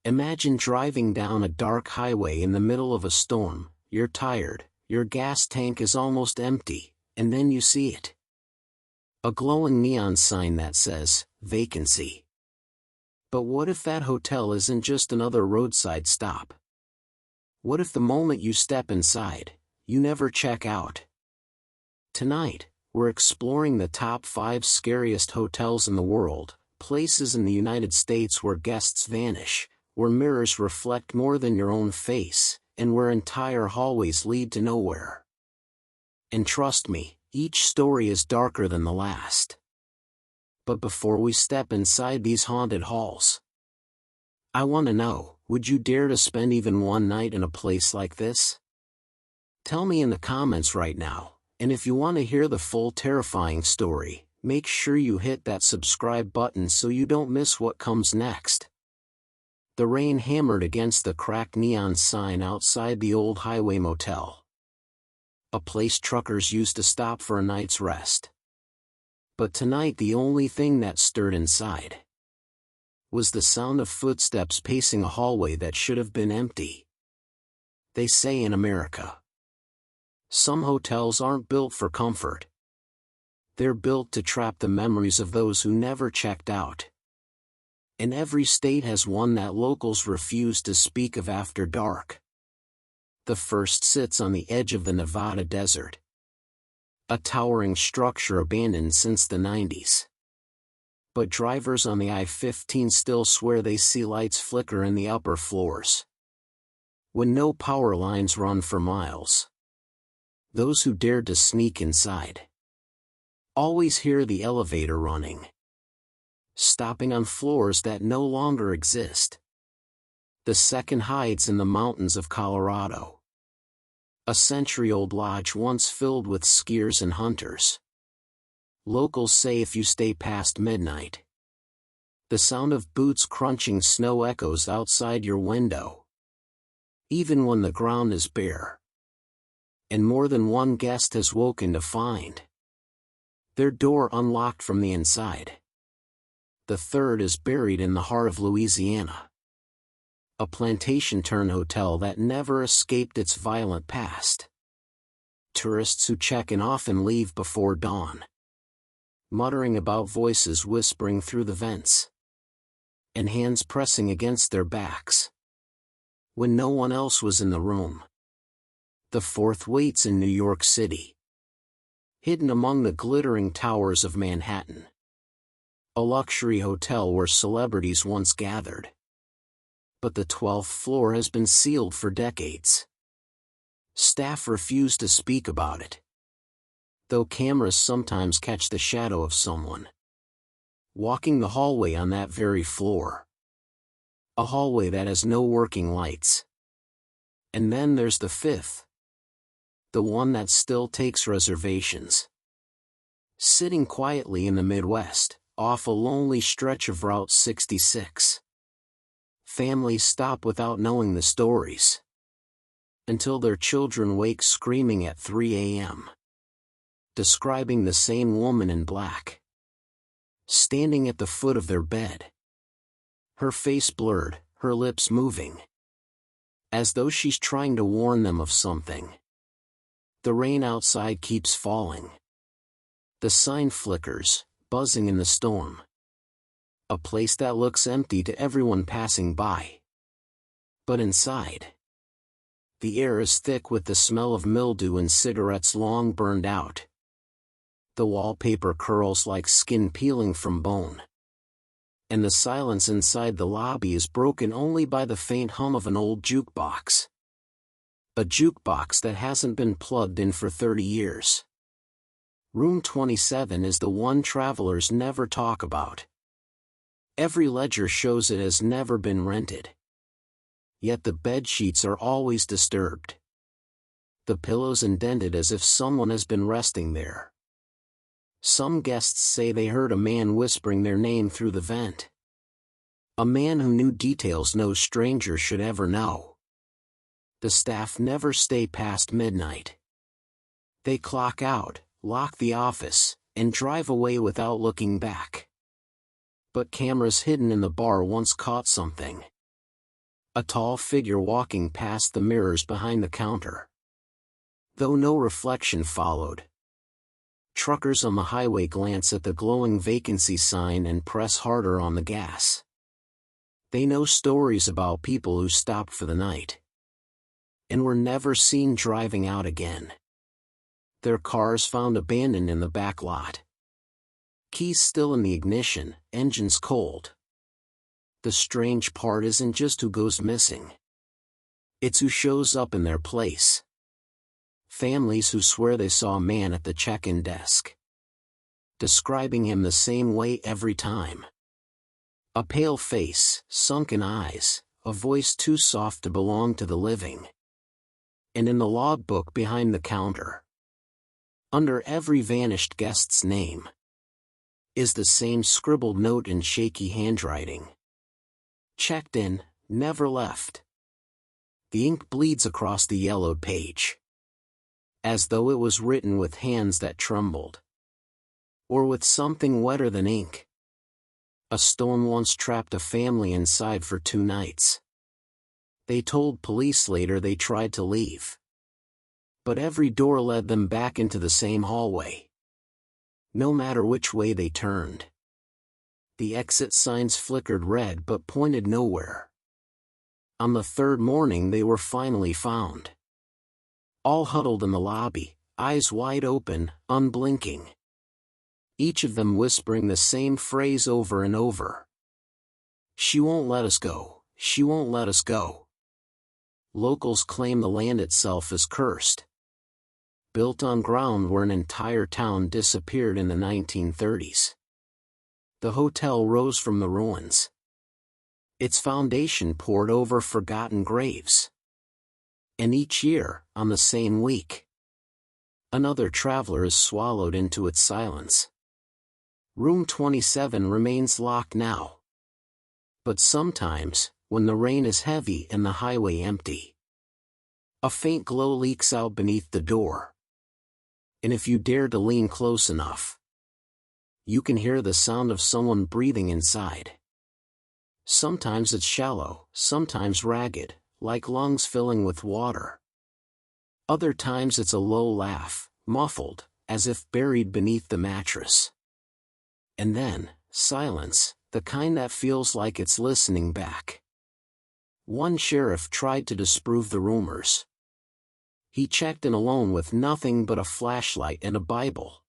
Imagine driving down a dark highway in the middle of a storm. You're tired, your gas tank is almost empty, and then you see it. A glowing neon sign that says, vacancy. But what if that hotel isn't just another roadside stop? What if the moment you step inside, you never check out? Tonight, we're exploring the top 5 scariest hotels in the world, places in the United States where guests vanish, where mirrors reflect more than your own face, and where entire hallways lead to nowhere. And trust me, each story is darker than the last. But before we step inside these haunted halls, I want to know, would you dare to spend even one night in a place like this? Tell me in the comments right now, and if you want to hear the full terrifying story, make sure you hit that subscribe button so you don't miss what comes next. The rain hammered against the cracked neon sign outside the old highway motel. A place truckers used to stop for a night's rest. But tonight the only thing that stirred inside was the sound of footsteps pacing a hallway that should have been empty. They say in America, some hotels aren't built for comfort. They're built to trap the memories of those who never checked out. And every state has one that locals refuse to speak of after dark. The first sits on the edge of the Nevada desert. A towering structure abandoned since the 90s. But drivers on the I-15 still swear they see lights flicker in the upper floors, when no power lines run for miles. Those who dared to sneak inside always hear the elevator running, stopping on floors that no longer exist. The second hides in the mountains of Colorado. A century-old lodge once filled with skiers and hunters. Locals say if you stay past midnight, the sound of boots crunching snow echoes outside your window, even when the ground is bare. And more than one guest has woken to find their door unlocked from the inside. The third is buried in the heart of Louisiana. A plantation-turned hotel that never escaped its violent past. Tourists who check in often leave before dawn, muttering about voices whispering through the vents, and hands pressing against their backs, when no one else was in the room. The fourth waits in New York City, hidden among the glittering towers of Manhattan. A luxury hotel where celebrities once gathered. But the 12th floor has been sealed for decades. Staff refuse to speak about it, though cameras sometimes catch the shadow of someone walking the hallway on that very floor. A hallway that has no working lights. And then there's the fifth, the one that still takes reservations. Sitting quietly in the Midwest, off a lonely stretch of Route 66. Families stop without knowing the stories, until their children wake screaming at 3 a.m. Describing the same woman in black, standing at the foot of their bed. Her face blurred, her lips moving, as though she's trying to warn them of something. The rain outside keeps falling. The sign flickers, buzzing in the storm. A place that looks empty to everyone passing by. But inside, the air is thick with the smell of mildew and cigarettes long burned out. The wallpaper curls like skin peeling from bone. And the silence inside the lobby is broken only by the faint hum of an old jukebox. A jukebox that hasn't been plugged in for 30 years. Room 27 is the one travelers never talk about. Every ledger shows it has never been rented. Yet the bed sheets are always disturbed. The pillows indented as if someone has been resting there. Some guests say they heard a man whispering their name through the vent. A man who knew details no stranger should ever know. The staff never stay past midnight. They clock out, lock the office, and drive away without looking back. But cameras hidden in the bar once caught something. A tall figure walking past the mirrors behind the counter. Though no reflection followed. Truckers on the highway glance at the glowing vacancy sign and press harder on the gas. They know stories about people who stopped for the night and were never seen driving out again. Their cars found abandoned in the back lot. Keys still in the ignition, engines cold. The strange part isn't just who goes missing. It's who shows up in their place. Families who swear they saw a man at the check-in desk, describing him the same way every time. A pale face, sunken eyes, a voice too soft to belong to the living. And in the logbook behind the counter, under every vanished guest's name, is the same scribbled note in shaky handwriting. Checked in, never left. The ink bleeds across the yellowed page, as though it was written with hands that trembled. Or with something wetter than ink. A storm once trapped a family inside for 2 nights. They told police later they tried to leave, but every door led them back into the same hallway. No matter which way they turned. The exit signs flickered red but pointed nowhere. On the 3rd morning they were finally found. All huddled in the lobby, eyes wide open, unblinking. Each of them whispering the same phrase over and over. "She won't let us go, she won't let us go." Locals claim the land itself is cursed. Built on ground where an entire town disappeared in the 1930s. The hotel rose from the ruins. Its foundation poured over forgotten graves. And each year, on the same week, another traveler is swallowed into its silence. Room 27 remains locked now. But sometimes, when the rain is heavy and the highway empty, a faint glow leaks out beneath the door. And if you dare to lean close enough, you can hear the sound of someone breathing inside. Sometimes it's shallow, sometimes ragged, like lungs filling with water. Other times it's a low laugh, muffled, as if buried beneath the mattress. And then, silence, the kind that feels like it's listening back. One sheriff tried to disprove the rumors. He checked in alone with nothing but a flashlight and a Bible.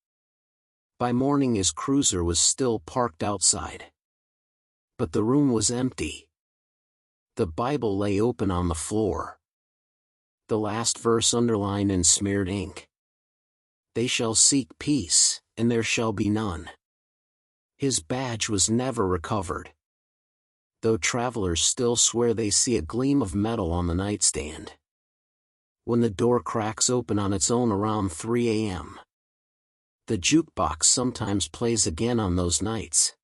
By morning his cruiser was still parked outside. But the room was empty. The Bible lay open on the floor. The last verse underlined in smeared ink. "They shall seek peace, and there shall be none." His badge was never recovered. Though travelers still swear they see a gleam of metal on the nightstand. When the door cracks open on its own around 3 a.m. The jukebox sometimes plays again on those nights.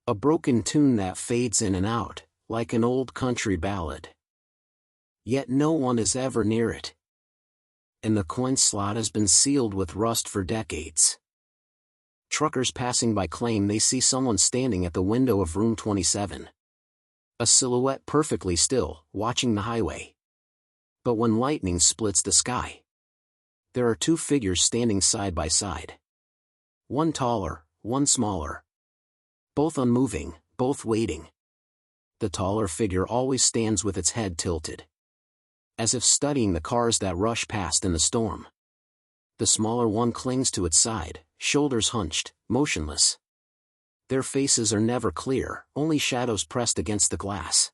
A broken tune that fades in and out, like an old country ballad. Yet no one is ever near it. And the coin slot has been sealed with rust for decades. Truckers passing by claim they see someone standing at the window of room 27. A silhouette perfectly still, watching the highway. But when lightning splits the sky, there are 2 figures standing side by side. One taller, one smaller. Both unmoving, both waiting. The taller figure always stands with its head tilted, as if studying the cars that rush past in the storm. The smaller one clings to its side, shoulders hunched, motionless. Their faces are never clear, only shadows pressed against the glass.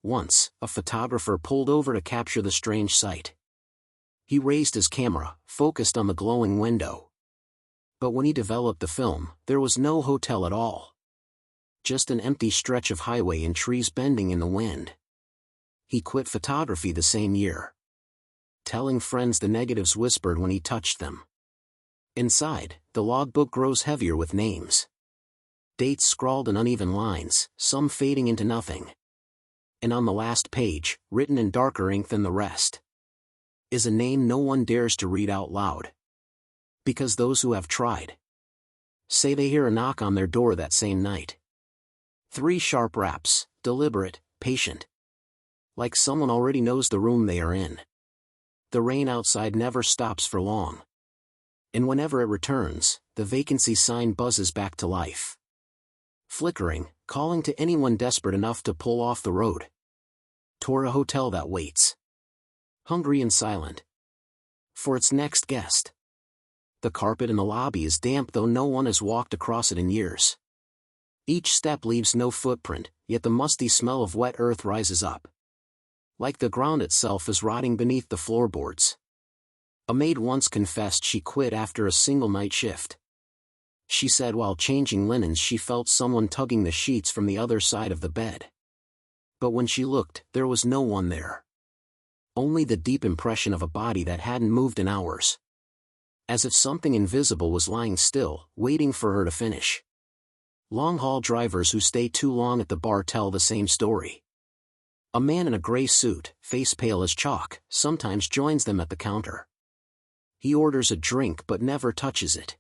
Once, a photographer pulled over to capture the strange sight. He raised his camera, focused on the glowing window. But when he developed the film, there was no hotel at all. Just an empty stretch of highway and trees bending in the wind. He quit photography the same year, telling friends the negatives whispered when he touched them. Inside, the logbook grows heavier with names. Dates scrawled in uneven lines, some fading into nothing. And on the last page, written in darker ink than the rest, is a name no one dares to read out loud. Because those who have tried say they hear a knock on their door that same night. 3 sharp raps, deliberate, patient. like someone already knows the room they are in. The rain outside never stops for long. And whenever it returns, the vacancy sign buzzes back to life. Flickering, calling to anyone desperate enough to pull off the road. Toward a hotel that waits. Hungry and silent. For its next guest. The carpet in the lobby is damp, though no one has walked across it in years. Each step leaves no footprint, yet the musty smell of wet earth rises up. Like the ground itself is rotting beneath the floorboards. A maid once confessed she quit after a single night shift. She said while changing linens she felt someone tugging the sheets from the other side of the bed. But when she looked, there was no one there. Only the deep impression of a body that hadn't moved in hours. As if something invisible was lying still, waiting for her to finish. Long-haul drivers who stay too long at the bar tell the same story. A man in a gray suit, face pale as chalk, sometimes joins them at the counter. He orders a drink but never touches it.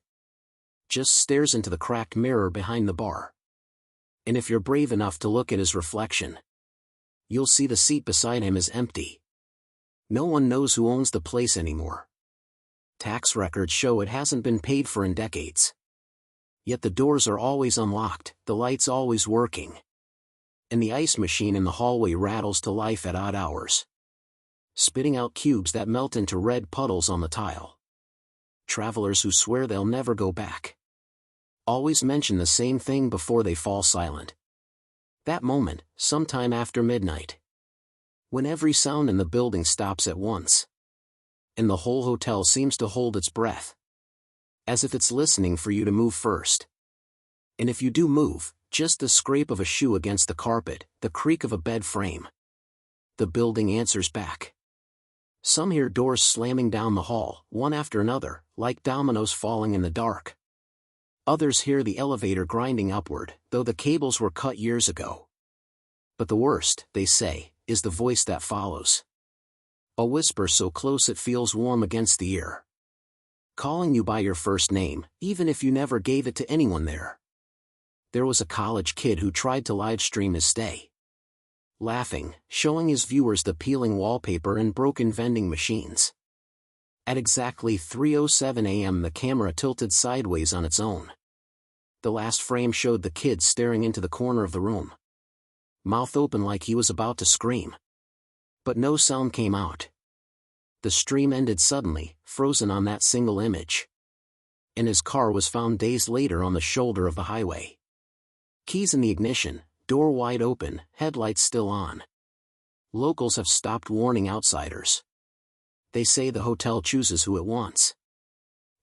Just stares into the cracked mirror behind the bar. And if you're brave enough to look at his reflection, you'll see the seat beside him is empty. No one knows who owns the place anymore. Tax records show it hasn't been paid for in decades. Yet the doors are always unlocked, the lights always working. And the ice machine in the hallway rattles to life at odd hours, spitting out cubes that melt into red puddles on the tile. Travelers who swear they'll never go back always mention the same thing before they fall silent. That moment, sometime after midnight. When every sound in the building stops at once. And the whole hotel seems to hold its breath. As if it's listening for you to move first. And if you do move, just the scrape of a shoe against the carpet, the creak of a bed frame. The building answers back. Some hear doors slamming down the hall, one after another, like dominoes falling in the dark. Others hear the elevator grinding upward, though the cables were cut years ago. But the worst, they say, is the voice that follows. A whisper so close it feels warm against the ear. Calling you by your first name, even if you never gave it to anyone there. There was a college kid who tried to live stream his stay. Laughing, showing his viewers the peeling wallpaper and broken vending machines. At exactly 3:07 a.m. the camera tilted sideways on its own. The last frame showed the kid staring into the corner of the room. Mouth open like he was about to scream. But no sound came out. The stream ended suddenly, frozen on that single image. And his car was found days later on the shoulder of the highway. Keys in the ignition, door wide open, headlights still on. Locals have stopped warning outsiders. They say the hotel chooses who it wants.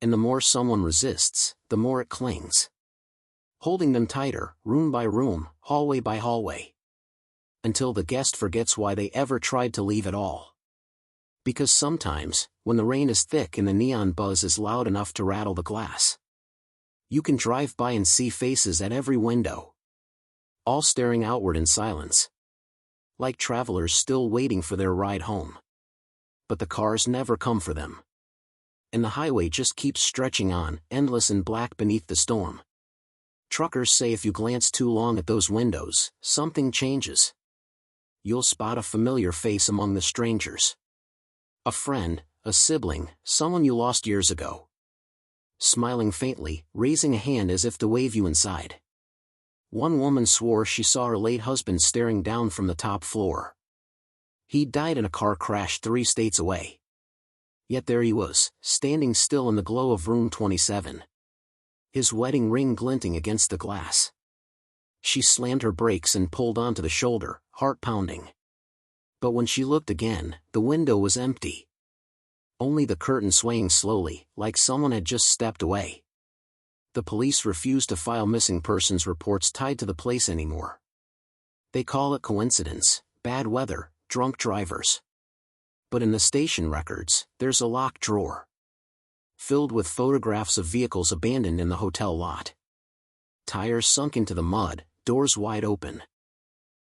And the more someone resists, the more it clings. Holding them tighter, room by room, hallway by hallway. Until the guest forgets why they ever tried to leave at all. Because sometimes, when the rain is thick and the neon buzz is loud enough to rattle the glass, you can drive by and see faces at every window. All staring outward in silence. Like travelers still waiting for their ride home. But the cars never come for them. And the highway just keeps stretching on, endless and black beneath the storm. Truckers say if you glance too long at those windows, something changes. You'll spot a familiar face among the strangers. A friend, a sibling, someone you lost years ago. Smiling faintly, raising a hand as if to wave you inside. One woman swore she saw her late husband staring down from the top floor. He died in a car crash 3 states away. Yet there he was, standing still in the glow of room 27. His wedding ring glinting against the glass. She slammed her brakes and pulled onto the shoulder, heart pounding. But when she looked again, the window was empty. Only the curtain swaying slowly, like someone had just stepped away. The police refuse to file missing persons reports tied to the place anymore. They call it coincidence, bad weather, drunk drivers. But in the station records, there's a locked drawer. Filled with photographs of vehicles abandoned in the hotel lot. Tires sunk into the mud, doors wide open.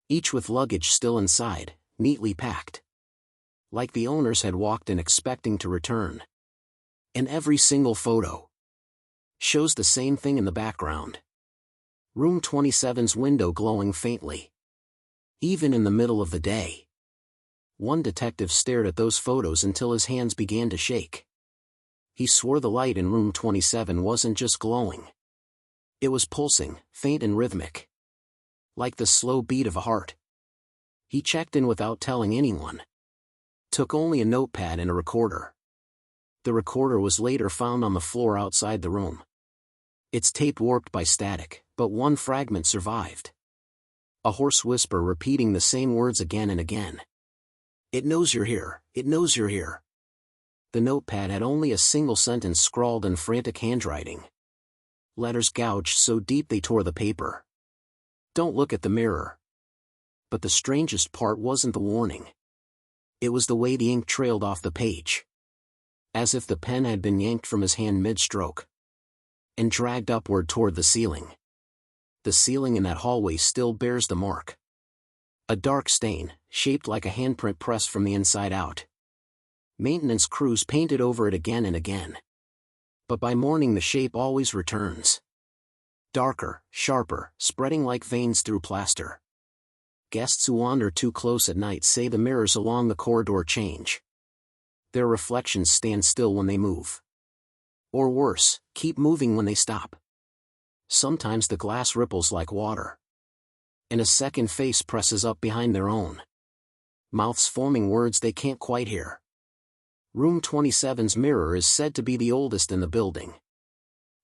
Each with luggage still inside, neatly packed. Like the owners had walked in expecting to return. And every single photo shows the same thing in the background. Room 27's window glowing faintly. Even in the middle of the day. One detective stared at those photos until his hands began to shake. He swore the light in room 27 wasn't just glowing. It was pulsing, faint and rhythmic. Like the slow beat of a heart. He checked in without telling anyone. Took only a notepad and a recorder. The recorder was later found on the floor outside the room. Its tape warped by static, but one fragment survived. A hoarse whisper repeating the same words again and again. "It knows you're here, it knows you're here." The notepad had only a single sentence scrawled in frantic handwriting. Letters gouged so deep they tore the paper. "Don't look at the mirror." But the strangest part wasn't the warning. It was the way the ink trailed off the page. As if the pen had been yanked from his hand mid-stroke. And dragged upward toward the ceiling. The ceiling in that hallway still bears the mark. A dark stain, shaped like a handprint pressed from the inside out. Maintenance crews painted over it again and again. But by morning the shape always returns. Darker, sharper, spreading like veins through plaster. Guests who wander too close at night say the mirrors along the corridor change. Their reflections stand still when they move. Or worse, keep moving when they stop. Sometimes the glass ripples like water. And a second face presses up behind their own. Mouths forming words they can't quite hear. Room 27's mirror is said to be the oldest in the building.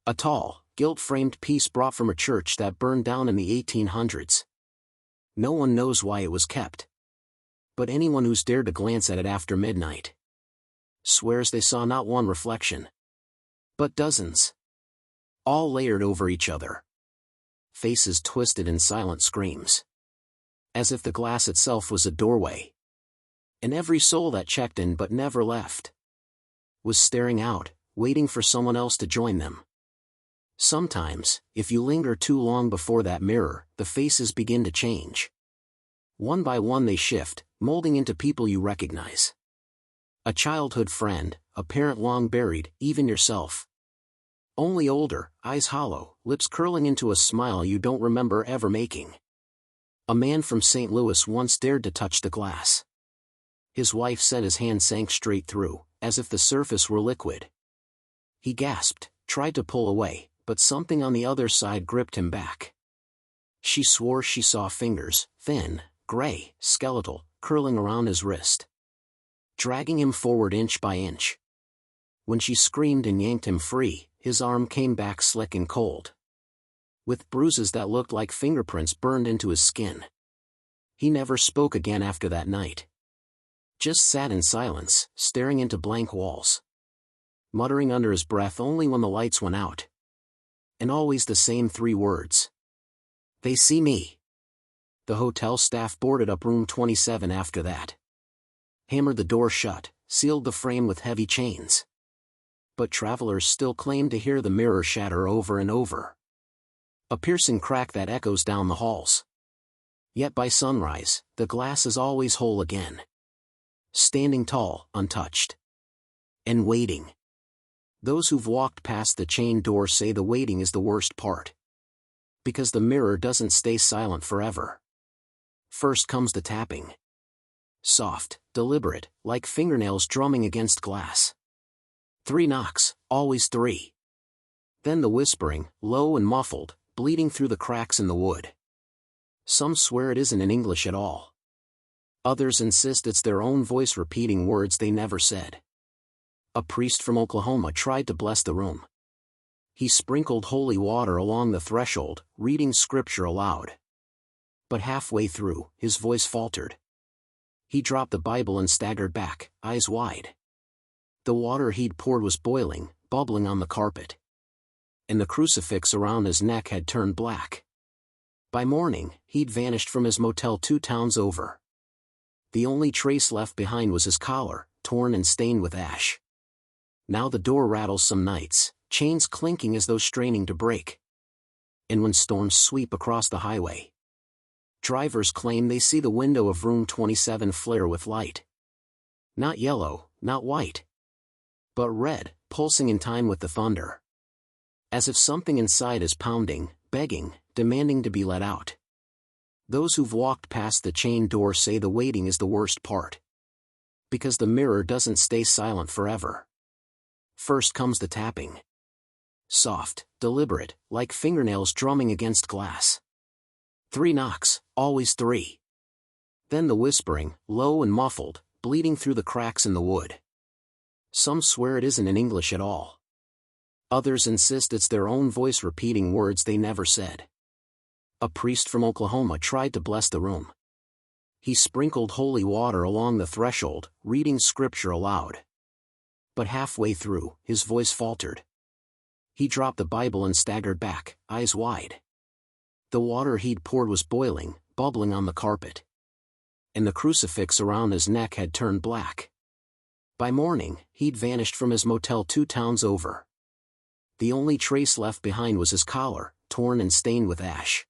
A tall, gilt-framed piece brought from a church that burned down in the 1800s. No one knows why it was kept. But anyone who's dared to glance at it after midnight swears they saw not one reflection, but dozens. All layered over each other. Faces twisted in silent screams. As if the glass itself was a doorway. And every soul that checked in but never left was staring out, waiting for someone else to join them. Sometimes, if you linger too long before that mirror, the faces begin to change. One by one they shift, molding into people you recognize. A childhood friend, a parent long buried, even yourself. Only older, eyes hollow, lips curling into a smile you don't remember ever making. A man from St. Louis once dared to touch the glass. His wife said his hand sank straight through, as if the surface were liquid. He gasped, tried to pull away, but something on the other side gripped him back. She swore she saw fingers, thin, gray, skeletal, curling around his wrist. Dragging him forward inch by inch. When she screamed and yanked him free, his arm came back slick and cold. With bruises that looked like fingerprints burned into his skin. He never spoke again after that night. Just sat in silence, staring into blank walls. Muttering under his breath only when the lights went out. And always the same 3 words. "They see me." The hotel staff boarded up room 27 after that. Hammered the door shut, sealed the frame with heavy chains. But travelers still claim to hear the mirror shatter over and over. A piercing crack that echoes down the halls. Yet by sunrise, the glass is always whole again. Standing tall, untouched. And waiting. Those who've walked past the chained door say the waiting is the worst part. Because the mirror doesn't stay silent forever. First comes the tapping. Soft, deliberate, like fingernails drumming against glass. 3 knocks, always 3. Then the whispering, low and muffled, bleeding through the cracks in the wood. Some swear it isn't in English at all. Others insist it's their own voice repeating words they never said. A priest from Oklahoma tried to bless the room. He sprinkled holy water along the threshold, reading scripture aloud. But halfway through, his voice faltered. He dropped the Bible and staggered back, eyes wide. The water he'd poured was boiling, bubbling on the carpet. And the crucifix around his neck had turned black. By morning, he'd vanished from his motel 2 towns over. The only trace left behind was his collar, torn and stained with ash. Now the door rattles some nights, chains clinking as though straining to break. And when storms sweep across the highway, drivers claim they see the window of room 27 flare with light. Not yellow, not white. But red, pulsing in time with the thunder. As if something inside is pounding, begging, demanding to be let out. Those who've walked past the chained door say the waiting is the worst part. Because the mirror doesn't stay silent forever. First comes the tapping. Soft, deliberate, like fingernails drumming against glass. 3 knocks, always 3. Then the whispering, low and muffled, bleeding through the cracks in the wood. Some swear it isn't in English at all. Others insist it's their own voice repeating words they never said. A priest from Oklahoma tried to bless the room. He sprinkled holy water along the threshold, reading scripture aloud. But halfway through, his voice faltered. He dropped the Bible and staggered back, eyes wide. The water he'd poured was boiling, bubbling on the carpet. And the crucifix around his neck had turned black. By morning, he'd vanished from his motel 2 towns over. The only trace left behind was his collar, torn and stained with ash.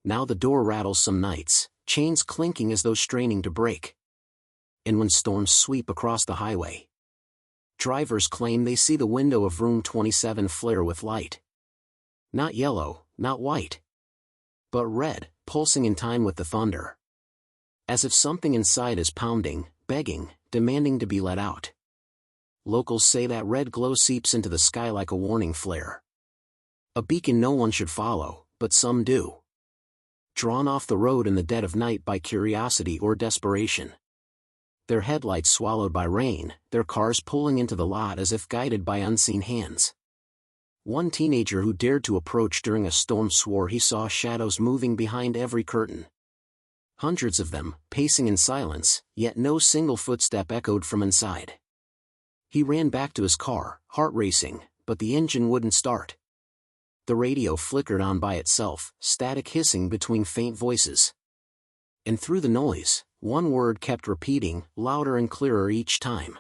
Now the door rattles some nights, chains clinking as though straining to break. And when storms sweep across the highway, drivers claim they see the window of room 27 flare with light. Not yellow, not white, but red, pulsing in time with the thunder. As if something inside is pounding, begging, demanding to be let out. Locals say that red glow seeps into the sky like a warning flare. A beacon no one should follow, but some do. Drawn off the road in the dead of night by curiosity or desperation. Their headlights swallowed by rain, their cars pulling into the lot as if guided by unseen hands. One teenager who dared to approach during a storm swore he saw shadows moving behind every curtain. Hundreds of them, pacing in silence, yet no single footstep echoed from inside. He ran back to his car, heart racing, but the engine wouldn't start. The radio flickered on by itself, static hissing between faint voices. And through the noise, one word kept repeating, louder and clearer each time.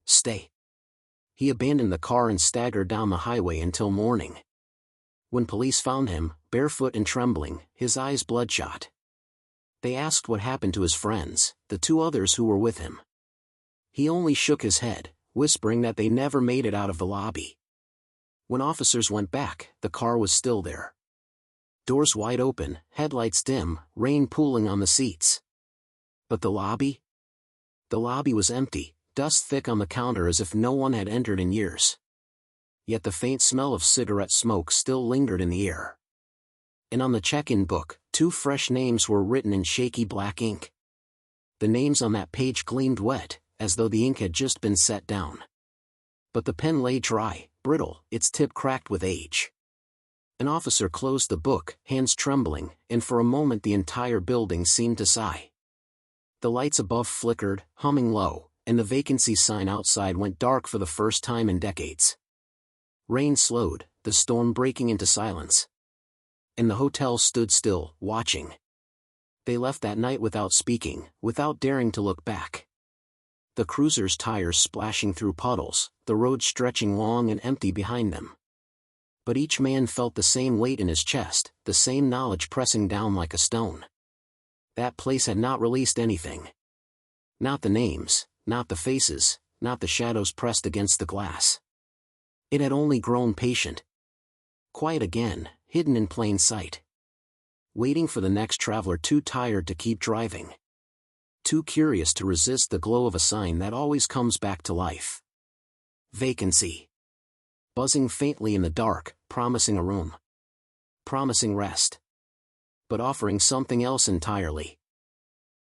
Stay. He abandoned the car and staggered down the highway until morning. When police found him, barefoot and trembling, his eyes bloodshot. They asked what happened to his friends, the 2 others who were with him. He only shook his head, whispering that they never made it out of the lobby. When officers went back, the car was still there. Doors wide open, headlights dim, rain pooling on the seats. But the lobby? The lobby was empty, dust thick on the counter as if no one had entered in years. Yet the faint smell of cigarette smoke still lingered in the air. And on the check-in book, 2 fresh names were written in shaky black ink. The names on that page gleamed wet, as though the ink had just been set down. But the pen lay dry, brittle, its tip cracked with age. An officer closed the book, hands trembling, and for a moment the entire building seemed to sigh. The lights above flickered, humming low, and the vacancy sign outside went dark for the first time in decades. Rain slowed, the storm breaking into silence. And the hotel stood still, watching. They left that night without speaking, without daring to look back. The cruiser's tires splashing through puddles, the road stretching long and empty behind them. But each man felt the same weight in his chest, the same knowledge pressing down like a stone. That place had not released anything. Not the names, not the faces, not the shadows pressed against the glass. It had only grown patient. Quiet again, hidden in plain sight. Waiting for the next traveler too tired to keep driving. Too curious to resist the glow of a sign that always comes back to life. Vacancy. Buzzing faintly in the dark, promising a room. Promising rest. But offering something else entirely.